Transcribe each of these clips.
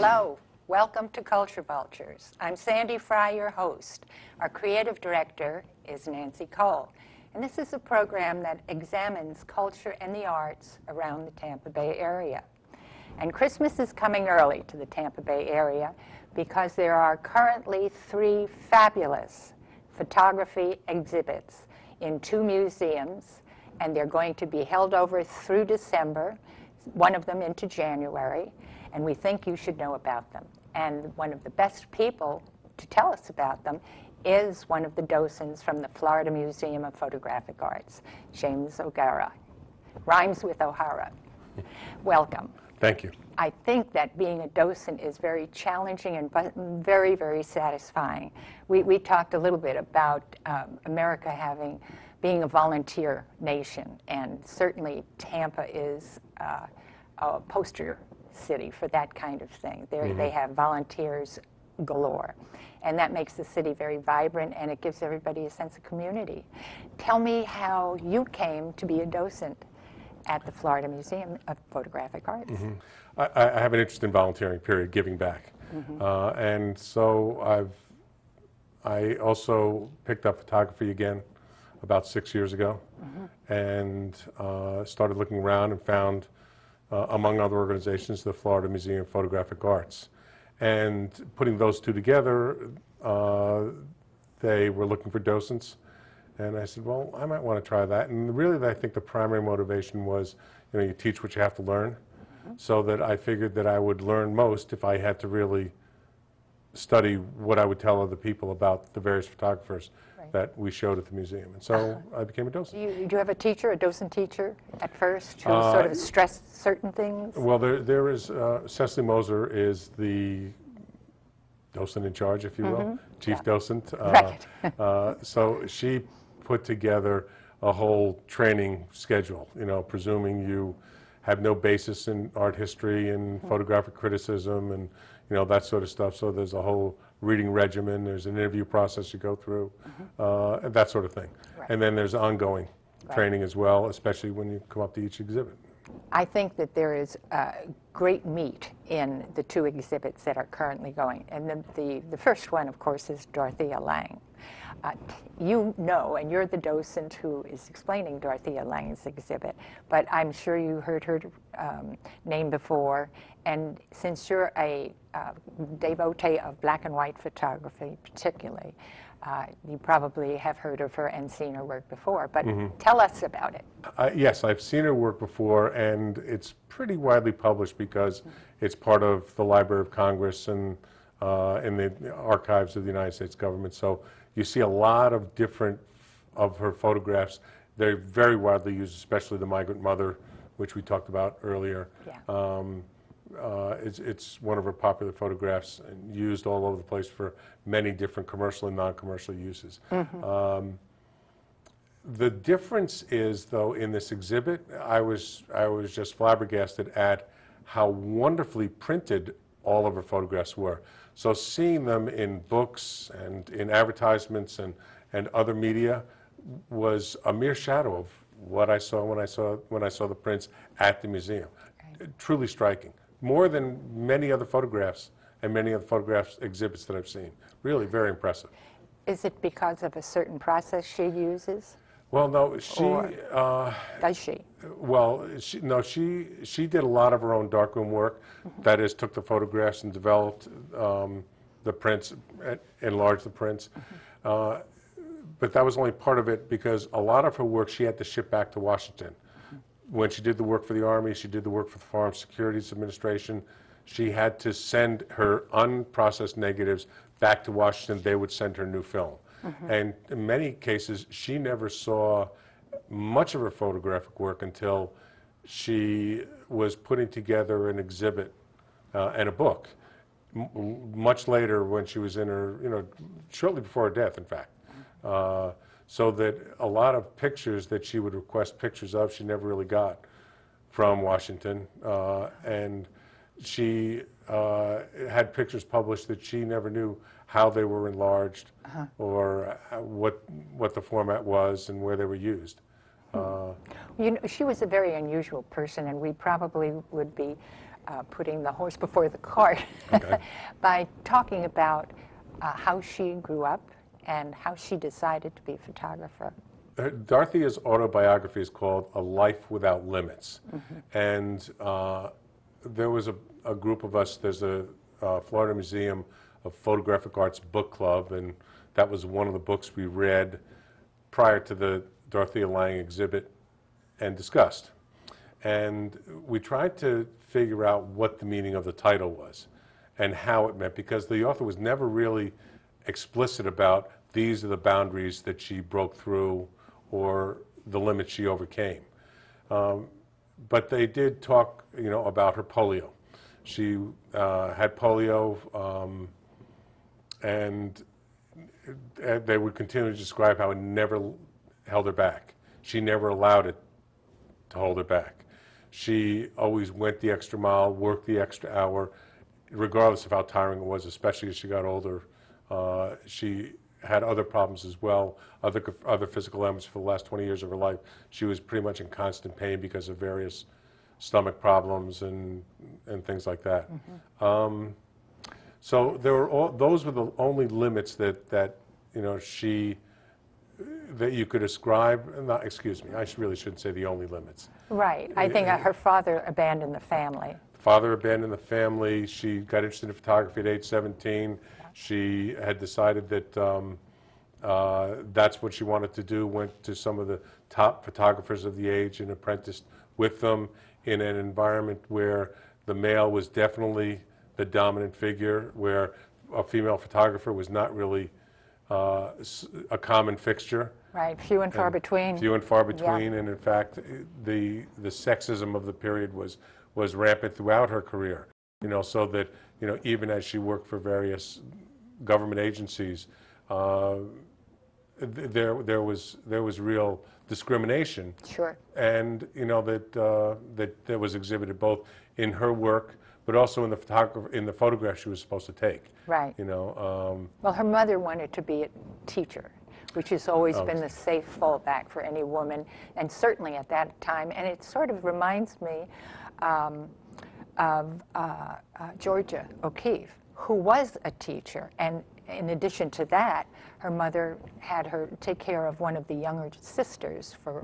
Hello, welcome to Culture Vultures. I'm Sandy Frye, your host. Our creative director is Nancy Cole, and this is a program that examines culture and the arts around the Tampa Bay area. And Christmas is coming early to the Tampa Bay area because there are currently 3 fabulous photography exhibits in 2 museums, and they're going to be held over through December, one of them into January, and we think you should know about them. And one of the best people to tell us about them is one of the docents from the Florida Museum of Photographic Arts, James O'Gara. Rhymes with O'Hara. Welcome. Thank you. I think that being a docent is very challenging and very, very satisfying. We talked a little bit about America being a volunteer nation, and certainly Tampa is a poster city for that kind of thing. They have volunteers galore, and that makes the city very vibrant, and it gives everybody a sense of community. Tell me how you came to be a docent at the Florida Museum of Photographic Arts. I have an interest in volunteering, period, giving back. And so I also picked up photography again about 6 years ago, and started looking around and found, among other organizations, the Florida Museum of Photographic Arts. And putting those two together, they were looking for docents. And I said, well, I might want to try that. And really, I think the primary motivation was, you teach what you have to learn. So that I figured that I would learn most if I had to really study what I would tell other people about the various photographers that we showed at the museum. And so I became a docent. Do you have a teacher, a docent teacher at first, who sort of stressed certain things? Well, there is, Cecily Moser is the docent in charge, if you will, chief docent. So she put together a whole training schedule, presuming you have no basis in art history and photographic criticism and that sort of stuff. So there's a whole reading regimen, there's an interview process you go through, and that sort of thing. And then there's ongoing training as well, especially when you come up to each exhibit. I think that there is great meat in the 2 exhibits that are currently going. And the first one, of course, is Dorothea Lange. You know, and you're the docent who is explaining Dorothea Lange's exhibit, but I'm sure you heard her name before. And since you're a devotee of black and white photography particularly, you probably have heard of her and seen her work before, but tell us about it. Yes, I've seen her work before, and it's pretty widely published because it's part of the Library of Congress and in the archives of the United States government. So you see a lot of different of her photographs. They're very widely used, especially the Migrant Mother, which we talked about earlier. It's one of her popular photographs and used all over the place for many different commercial and non-commercial uses. The difference is, though, in this exhibit, I was just flabbergasted at how wonderfully printed all of her photographs were. So seeing them in books and in advertisements and other media was a mere shadow of what I saw when I saw the prints at the museum. Truly striking. More than many other photographs and many other photographs exhibits that I've seen. Really very impressive. Is it because of a certain process she uses? Well, no, does she? Well, she did a lot of her own darkroom work. That is, took the photographs and developed the prints, enlarged the prints. But that was only part of it because a lot of her work she had to ship back to Washington. When she did the work for the Army, she did the work for the Foreign Securities Administration, she had to send her unprocessed negatives back to Washington. They would send her new film. And in many cases, she never saw much of her photographic work until she was putting together an exhibit and a book much later when she was in her, shortly before her death, in fact. So that a lot of pictures that she would request pictures of, she never really got from Washington. And she had pictures published that she never knew how they were enlarged or what the format was and where they were used. She was a very unusual person, and we probably would be putting the horse before the cart Okay. by talking about how she grew up and how she decided to be a photographer. Dorothea's autobiography is called A Life Without Limits. And there was a group of us, there's a Florida Museum of Photographic Arts book club, and that was one of the books we read prior to the Dorothea Lange exhibit and discussed. And we tried to figure out what the meaning of the title was and how it meant, because the author was never really explicit about these are the boundaries that she broke through or the limits she overcame. But they did talk, about her polio. She had polio, and they would continue to describe how it never held her back. She never allowed it to hold her back. She always went the extra mile, worked the extra hour, regardless of how tiring it was, especially as she got older. She had other problems as well, other physical ailments for the last 20 years of her life. She was pretty much in constant pain because of various stomach problems and things like that. So there were those were the only limits that you could ascribe. Not, excuse me, I really shouldn't say the only limits. Right. I think her father abandoned the family. Father abandoned the family. She got interested in photography at age 17. She had decided that that's what she wanted to do, went to some of the top photographers of the age and apprenticed with them in an environment where the male was definitely the dominant figure, where a female photographer was not really a common fixture. Right, few and far between. Few and far between, Yeah. and in fact, the sexism of the period was rampant throughout her career. So that even as she worked for various government agencies, there was real discrimination. Sure. And that was exhibited both in her work, but also in the photograph she was supposed to take. Right. Well, her mother wanted to be a teacher, which has always been the safe fallback for any woman, and certainly at that time. And it sort of reminds me of Georgia O'Keeffe, who was a teacher. And in addition to that, her mother had her take care of one of the younger sisters for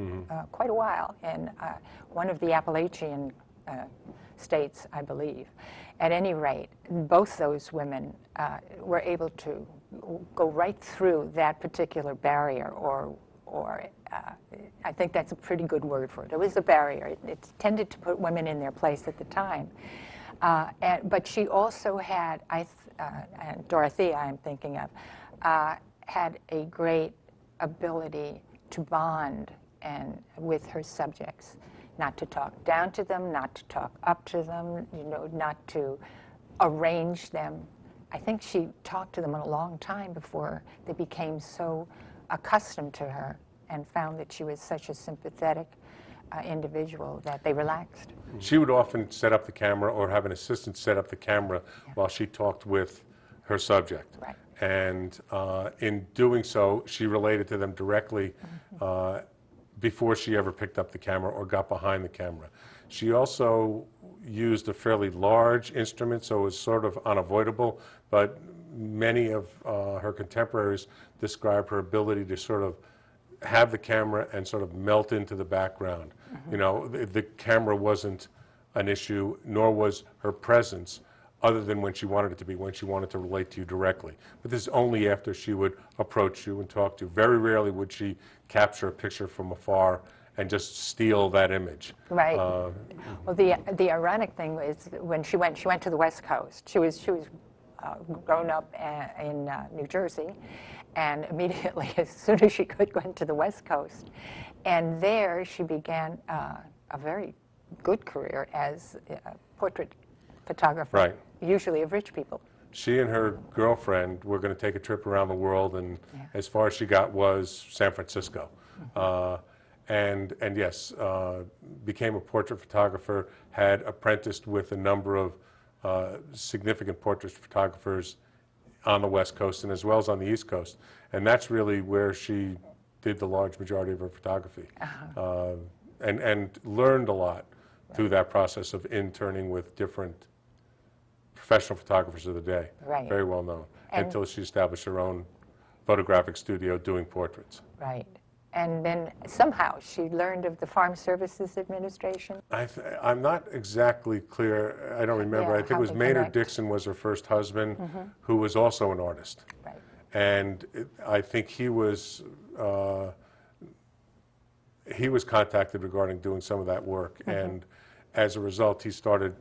quite a while in one of the Appalachian states, I believe. At any rate, both those women were able to go right through that particular barrier, or I think that's a pretty good word for it. It was a barrier. It tended to put women in their place at the time. But she also had, and Dorothea I'm thinking of, had a great ability to bond with her subjects. Not to talk down to them, not to talk up to them, not to arrange them. I think she talked to them a long time before they became so accustomed to her and found that she was such a sympathetic individual that they relaxed. She would often set up the camera or have an assistant set up the camera while she talked with her subject. Right. And in doing so, she related to them directly before she ever picked up the camera or got behind the camera. She also used a fairly large instrument, so it was sort of unavoidable, but many of her contemporaries describe her ability to sort of have the camera and sort of melt into the background. The camera wasn't an issue, nor was her presence, other than when she wanted it to be, when she wanted to relate to you directly. But this is only after she would approach you and talk to you. Very rarely would she capture a picture from afar and just steal that image. Right. Well, the ironic thing is when she went to the West Coast. She was grown up in New Jersey, and immediately, as soon as she could, went to the West Coast. And there she began a very good career as a portrait photographer, Right. usually of rich people. She and her girlfriend were going to take a trip around the world, and as far as she got was San Francisco. And yes, became a portrait photographer, had apprenticed with a number of significant portrait photographers on the West Coast and as well as on the East Coast. And that's really where she did the large majority of her photography, and learned a lot through that process of interning with different professional photographers of the day. Right. Very well known. And until she established her own photographic studio doing portraits. right. And then somehow she learned of the Farm Services Administration. I'm not exactly clear. I don't remember. Yeah, I think it how was they Maynard connect. Dixon was her first husband, who was also an artist. Right. And I think he was contacted regarding doing some of that work, and as a result, he started,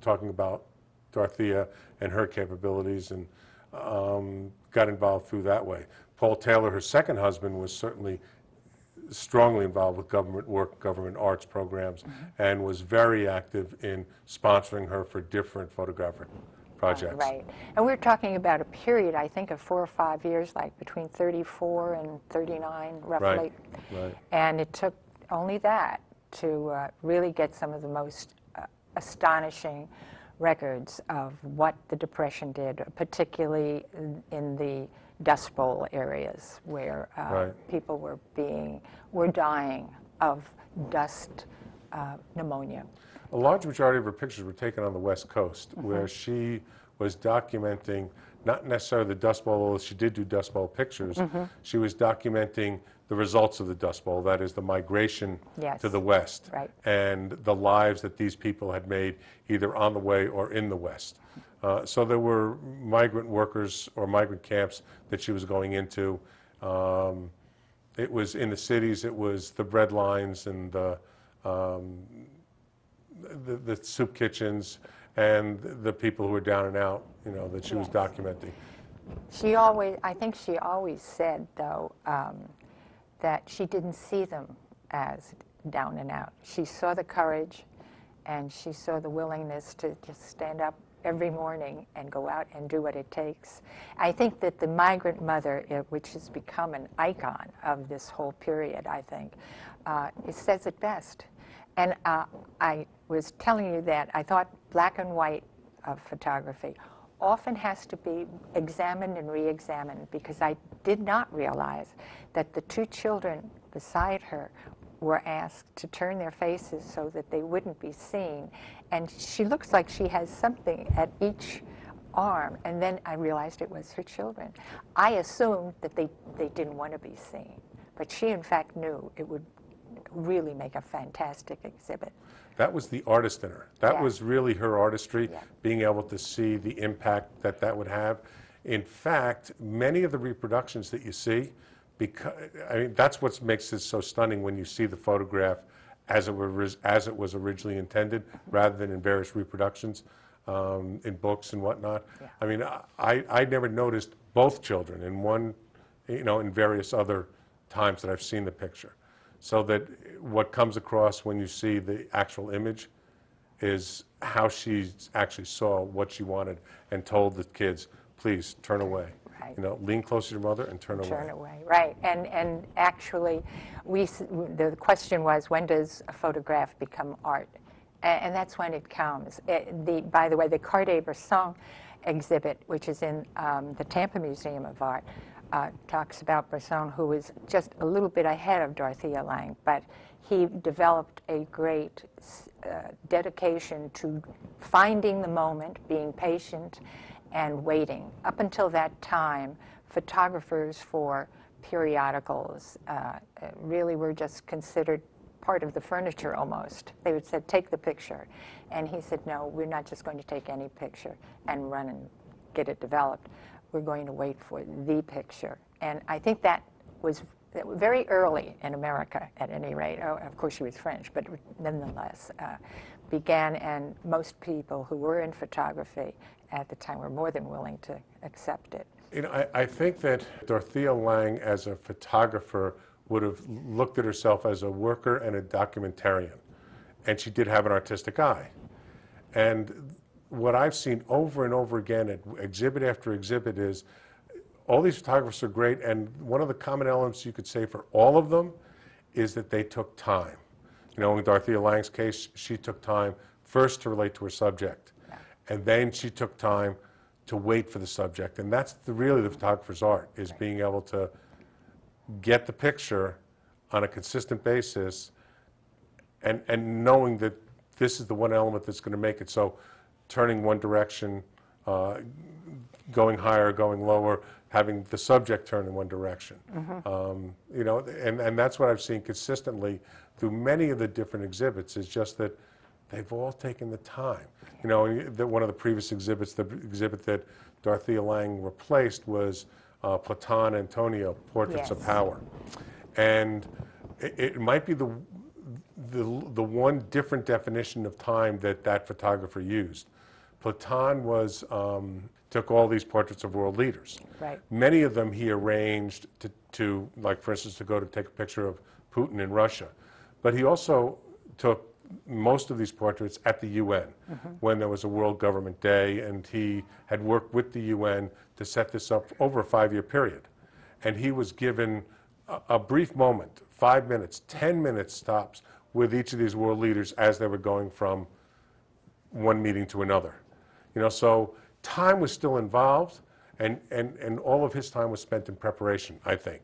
talking about Dorothea and her capabilities, and got involved through that way. Paul Taylor, her second husband, was certainly strongly involved with government work, government arts programs, and was very active in sponsoring her for different photographic projects. Right. And we're talking about a period, I think, of 4 or 5 years, like between 34 and 39, roughly. Right. And it took only that to really get some of the most astonishing records of what the Depression did, particularly in the Dust Bowl areas where people were dying of dust pneumonia. A large majority of her pictures were taken on the West Coast, where she was documenting, not necessarily the Dust Bowl, although she did do Dust Bowl pictures, she was documenting the results of the Dust Bowl, that is the migration to the West, and the lives that these people had made either on the way or in the West. So there were migrant workers or migrant camps that she was going into. It was in the cities, it was the bread lines and the soup kitchens and the people who were down and out, that she was documenting. I think she always said, though, that she didn't see them as down and out. She saw the courage and she saw the willingness to just stand up every morning and go out and do what it takes. I think that the migrant mother, which has become an icon of this whole period, I think, it says it best. And I was telling you that I thought black and white photography often has to be examined and re-examined, because I did not realize that the two children beside her were asked to turn their faces so that they wouldn't be seen. And she looks like she has something at each arm, and then I realized it was her children. I assumed that they didn't want to be seen, but she in fact knew it would really make a fantastic exhibit. That was the artist in her. That was really her artistry, being able to see the impact that would have. In fact, many of the reproductions that you see, that's what makes it so stunning when you see the photograph as it was originally intended, rather than in various reproductions in books and whatnot. I mean, I never noticed both children in one, in various other times that I've seen the picture. So that what comes across when you see the actual image is how she actually saw what she wanted and told the kids, please turn away. Lean closer to your mother and turn away. Turn away, right. And actually, the question was, when does a photograph become art? And that's when it comes. By the way, the Cartier-Bresson exhibit, which is in the Tampa Museum of Art, talks about Bresson, who was just a little bit ahead of Dorothea Lange, but he developed a great dedication to finding the moment, being patient, and waiting. Up until that time, photographers for periodicals really were just considered part of the furniture almost. They would say, take the picture. And he said, no, we're not just going to take any picture and run and get it developed. We're going to wait for the picture. And I think that was very early in America, at any rate. Oh, of course, she was French, but nonetheless, began, and most people who were in photography at the time were more than willing to accept it. I think that Dorothea Lange, as a photographer, would have looked at herself as a worker and a documentarian. And she did have an artistic eye. And what I've seen over and over again at exhibit after exhibit is all these photographers are great, and one of the common elements you could say for all of them is that they took time. In Dorothea Lange's case, she took time first to relate to her subject, and then she took time to wait for the subject. And that's really the photographer's art, is being able to get the picture on a consistent basis and knowing that this is the one element that's going to make it. So turning one direction, going higher, going lower, having the subject turn in one direction. You know, and that's what I've seen consistently through many of the different exhibits, is just that they've all taken the time. You know, one of the previous exhibits, the exhibit that Dorothea Lange replaced, was Platon Antonio, Portraits of Power. And it might be the one different definition of time that that photographer used. Platon was, took all these portraits of world leaders. Right. Many of them he arranged to, like for instance, to go to take a picture of Putin in Russia. But he also took most of these portraits at the UN when there was a World Government Day, and he had worked with the UN to set this up over a 5-year period. And he was given a brief moment, 5 minutes, 10 minutes tops, with each of these world leaders as they were going from one meeting to another. You know, so time was still involved, and all of his time was spent in preparation, I think,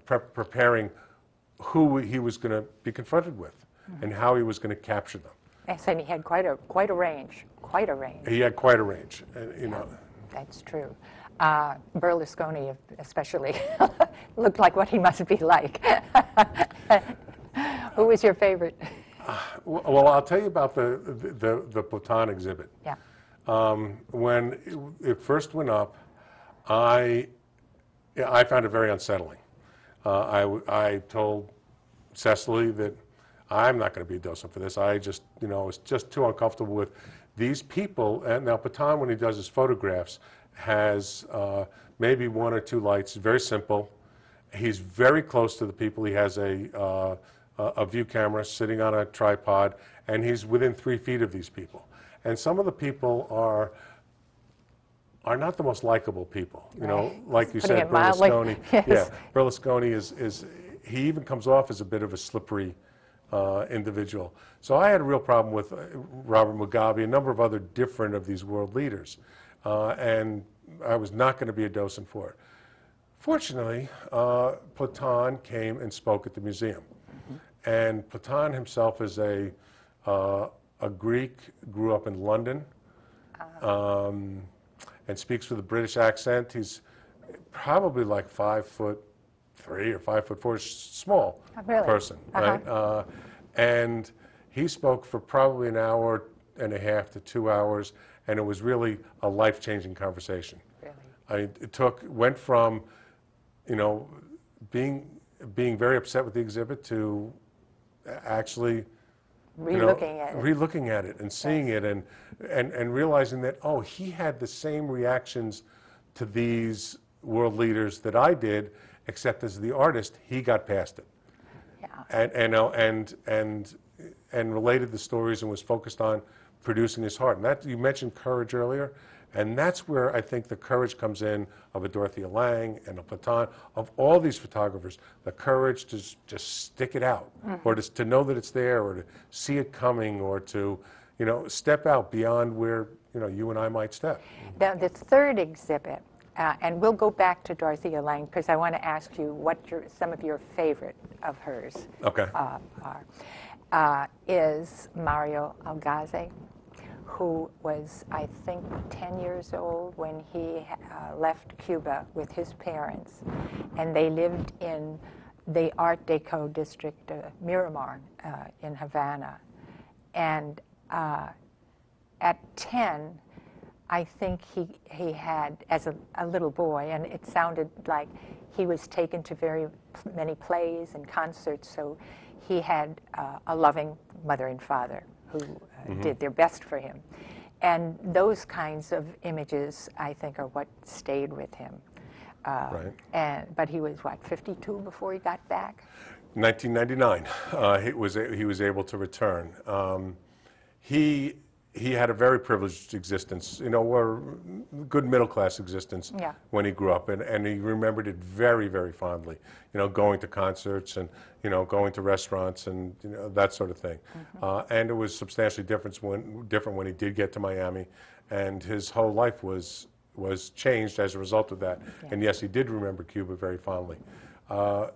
preparing who he was going to be confronted with and how he was going to capture them. Yes, and he had quite a range, He had quite a range, you know. That's true. Berlusconi especially looked like what he must be like. Who was your favorite? Well, I'll tell you about the Platon exhibit. Yeah. When it first went up, I found it very unsettling. I told Cecily that I'm not going to be a docent for this. I just, you know, was just too uncomfortable with these people. And now Platon, when he does his photographs, has maybe 1 or 2 lights, very simple. He's very close to the people. He has a view camera sitting on a tripod, and he's within 3 feet of these people. And some of the people are not the most likable people. You know, like you said, Berlusconi. Yes. Yeah, Berlusconi is he even comes off as a bit of a slippery individual. So I had a real problem with Robert Mugabe, a number of other different of these world leaders, and I was not going to be a docent for it. Fortunately, Platon came and spoke at the museum, and Platon himself is a Greek, grew up in London, and speaks with a British accent. He's probably like 5'3" or 5'4", small person, right? And he spoke for probably an hour and a half to 2 hours, and it was really a life-changing conversation. Really? Went from, you know, being very upset with the exhibit to actually relooking at it and seeing it and realizing that, oh, he had the same reactions to these world leaders that I did, except as the artist, he got past it. Yeah. And related the stories and was focused on producing his heart. And that, you mentioned courage earlier, and that's where I think the courage comes in of a Dorothea Lange and a Platon, of all these photographers, the courage to just stick it out, or to know that it's there, or to see it coming, or to, you know, step out beyond where, you know, you and I might step. Now, the third exhibit, and we'll go back to Dorothea Lange because I want to ask you what some of your favorite of hers are, is Mario Algaze, who was, I think, 10 years old when he left Cuba with his parents, and they lived in the Art Deco district, Miramar, in Havana. And at 10, I think he had, as a little boy, and it sounded like he was taken to very many plays and concerts, so he had a loving mother and father who did their best for him. And those kinds of images, I think, are what stayed with him. But he was, what, 52 before he got back? 1999, he was able to return. He had a very privileged existence, you know, or good middle-class existence when he grew up, and he remembered it very, very fondly, you know, going to concerts and, you know, going to restaurants and, you know, that sort of thing. And it was substantially different when he did get to Miami, and his whole life was changed as a result of that. And yes, he did remember Cuba very fondly.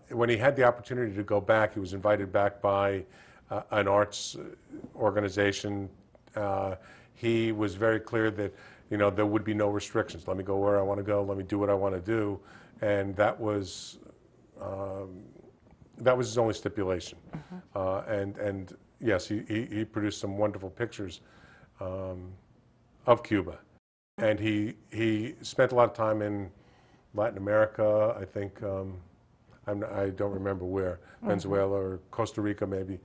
When he had the opportunity to go back, he was invited back by an arts organization. He was very clear that, you know, there would be no restrictions. Let me go where I want to go. Let me do what I want to do, and that was his only stipulation. And yes, he produced some wonderful pictures of Cuba, and he spent a lot of time in Latin America. I think I don't remember where, Venezuela or Costa Rica maybe,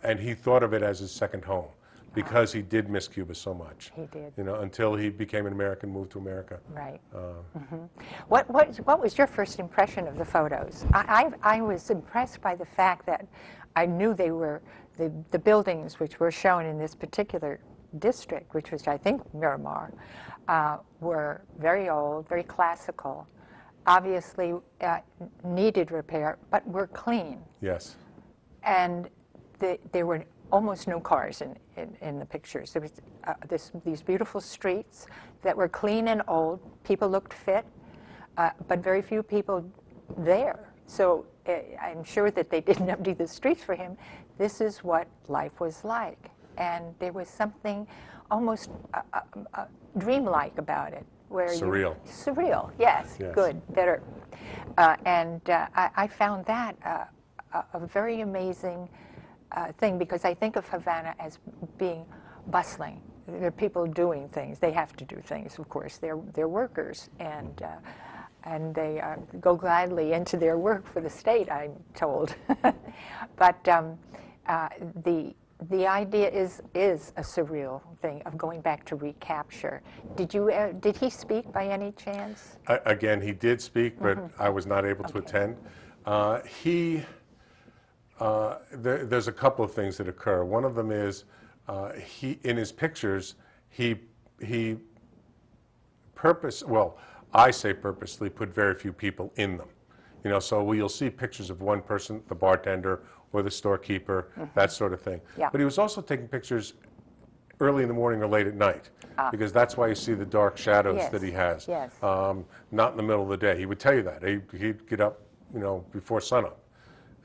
and he thought of it as his second home because he did miss Cuba so much. He did. You know, until he became an American, moved to America. Right. What was your first impression of the photos? I was impressed by the fact that I knew they were the buildings which were shown in this particular district, which was, I think, Miramar, were very old, very classical, obviously needed repair, but were clean. Yes. And there were almost no cars in the pictures. There was these beautiful streets that were clean and old. People looked fit, but very few people there. So I'm sure that they didn't empty the streets for him. This is what life was like. And there was something almost dreamlike about it. Where Surreal. Surreal, yes, good, better. I found that a very amazing thing, because I think of Havana as being bustling. There are people doing things. They have to do things, of course. They're workers, and they go gladly into their work for the state, I'm told. But the idea is a surreal thing of going back to recapture. Did he speak by any chance? Again, he did speak, but I was not able to attend. There's a couple of things that occur. One of them is in his pictures, I say purposely put very few people in them. You know, so you'll see pictures of one person, the bartender or the storekeeper, that sort of thing. Yeah. But he was also taking pictures early in the morning or late at night, because that's why you see the dark shadows that he has. Yes. Not in the middle of the day. He would tell you that. He'd get up, you know, before sunup,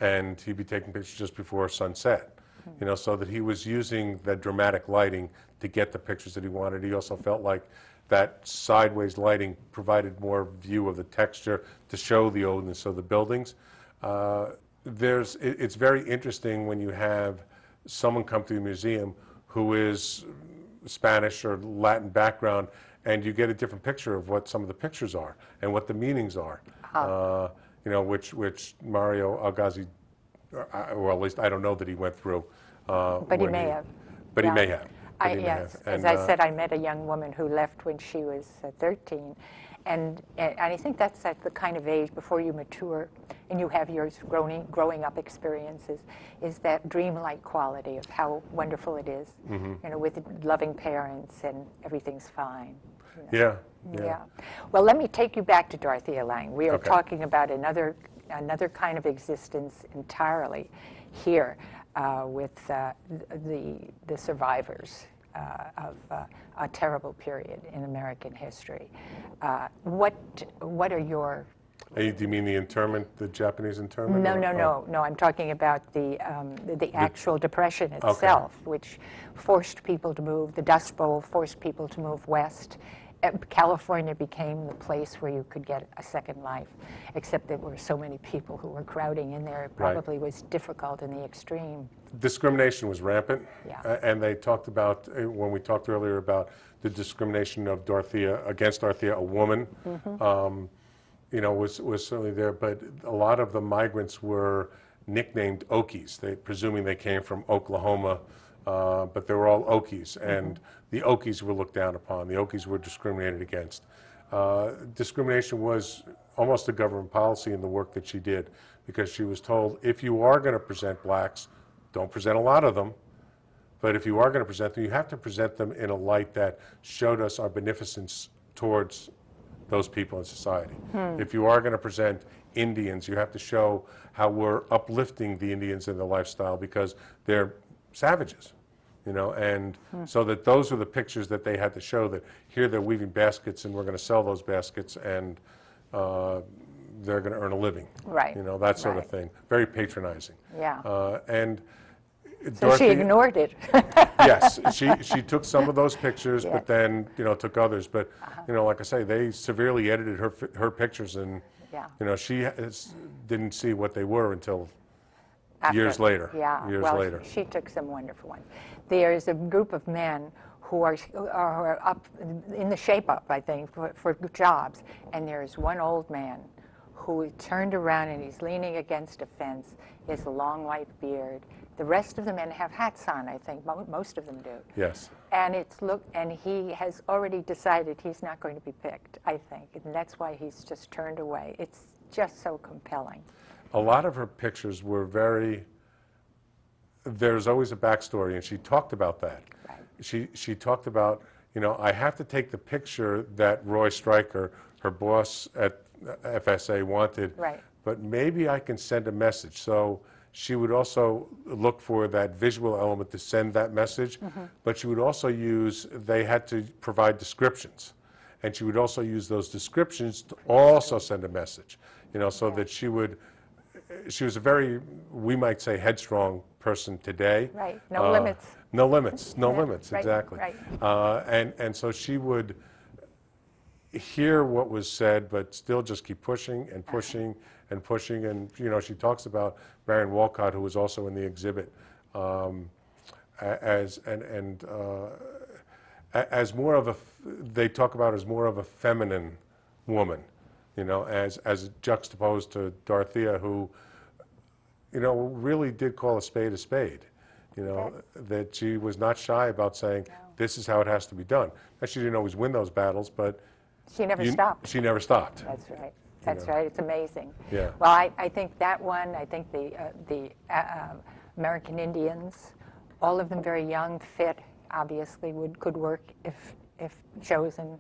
and he'd be taking pictures just before sunset. You know, so that he was using the dramatic lighting to get the pictures that he wanted. He also felt like that sideways lighting provided more view of the texture to show the oldness of the buildings. It's very interesting when you have someone come to the museum who is Spanish or Latin background, and you get a different picture of what some of the pictures are and what the meanings are. You know, which Mario Algazi, or at least I don't know that he went through. But he may have. But he may have. Yes, as I said, I met a young woman who left when she was 13, and I think that's at the kind of age before you mature and you have your growing up experiences, is that dreamlike quality of how wonderful it is, you know, with loving parents and everything's fine. You know? Yeah. Well, let me take you back to Dorothea Lange. We are Okay. talking about another kind of existence entirely here. With the survivors of a terrible period in American history. What are your... Do you mean the internment, the Japanese internment? No, I'm talking about the actual Depression itself, which forced people to move. The Dust Bowl forced people to move west. California became the place where you could get a second life, except there were so many people who were crowding in there. It probably was difficult in the extreme. Discrimination was rampant, and they talked about, when we talked earlier about the discrimination of against Dorothea, a woman, you know, was certainly there, but a lot of the migrants were nicknamed Okies, presuming they came from Oklahoma, but they were all Okies, and the Okies were looked down upon. The Okies were discriminated against. Discrimination was almost a government policy in the work that she did, because she was told, if you are going to present blacks, don't present a lot of them, but if you are going to present them, you have to present them in a light that showed us our beneficence towards those people in society. If you are going to present Indians, you have to show how we're uplifting the Indians in their lifestyle, because they're savages, you know, and so that those are the pictures that they had to show, that here they're weaving baskets and we're going to sell those baskets, and they're going to earn a living, you know, that sort of thing. Very patronizing. Yeah. And So she ignored it. Yes, she took some of those pictures, Yeah. but then, took others. But, like I say, they severely edited her pictures, and, Yeah. she didn't see what they were until After. years later. Yeah, Years well, later. she took some wonderful ones. There's a group of men who are up in the shape-up, I think, for jobs, and there's one old man who turned around and he's leaning against a fence. He has a long white beard. The rest of the men have hats on, I think. Most of them do. Yes. And and he has already decided he's not going to be picked, I think, and that's why he's just turned away. It's just so compelling. A lot of her pictures were there's always a backstory, and she talked about that. Right. She talked about, I have to take the picture that Roy Stryker, her boss at FSA, wanted, Right. but maybe I can send a message. So she would also look for that visual element to send that message, but she would also they had to provide descriptions, and she would also use those descriptions to also send a message, so that she was a very, we might say, headstrong person today. Right, no limits. No limits, no Yeah, limits, right, exactly. right. And so she would hear what was said, but still just keep pushing and pushing and pushing. And, she talks about Marion Walcott, who was also in the exhibit, as more of a, they talk about as more of a feminine woman, as juxtaposed to Dorothea, who, really did call a spade, that she was not shy about saying, this is how it has to be done. Now, she didn't always win those battles, but She never stopped. She never stopped. That's right. That's right. It's amazing. Yeah. Well, I think that one, I think the American Indians, all of them very young, fit, obviously could work if chosen.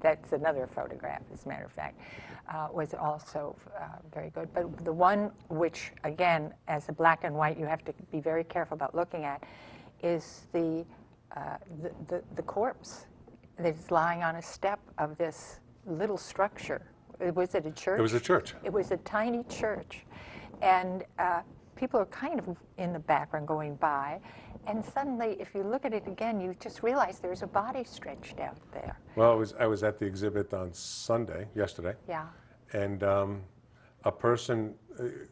That's another photograph, as a matter of fact, was also very good. But the one which, again, as a black and white, you have to be very careful about looking at, is the corpse that is lying on a step of this little structure. Was it a church? It was a church. It was a tiny church. And people are kind of in the background going by. And suddenly, if you look at it again, you just realize there's a body stretched out there. Well, I was at the exhibit on yesterday. Yeah. And a person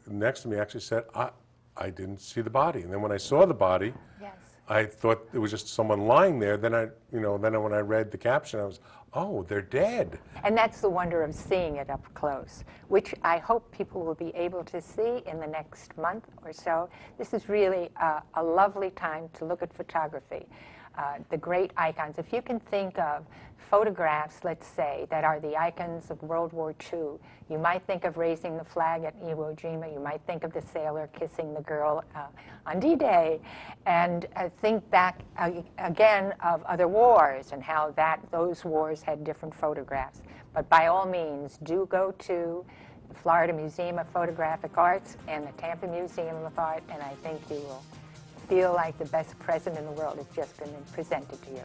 next to me actually said, I didn't see the body. And then when I saw the body, Yes. I thought it was just someone lying there. Then when I read the caption, I was, oh, they're dead. And that's the wonder of seeing it up close, which I hope people will be able to see in the next month or so. This is really a lovely time to look at photography. The great icons. If you can think of photographs, let's say, that are the icons of World War II, you might think of raising the flag at Iwo Jima, you might think of the sailor kissing the girl on D-Day, and think back again of other wars and how those wars had different photographs. But by all means, do go to the Florida Museum of Photographic Arts and the Tampa Museum of Art, and I think you will feel like the best present in the world has just been presented to you.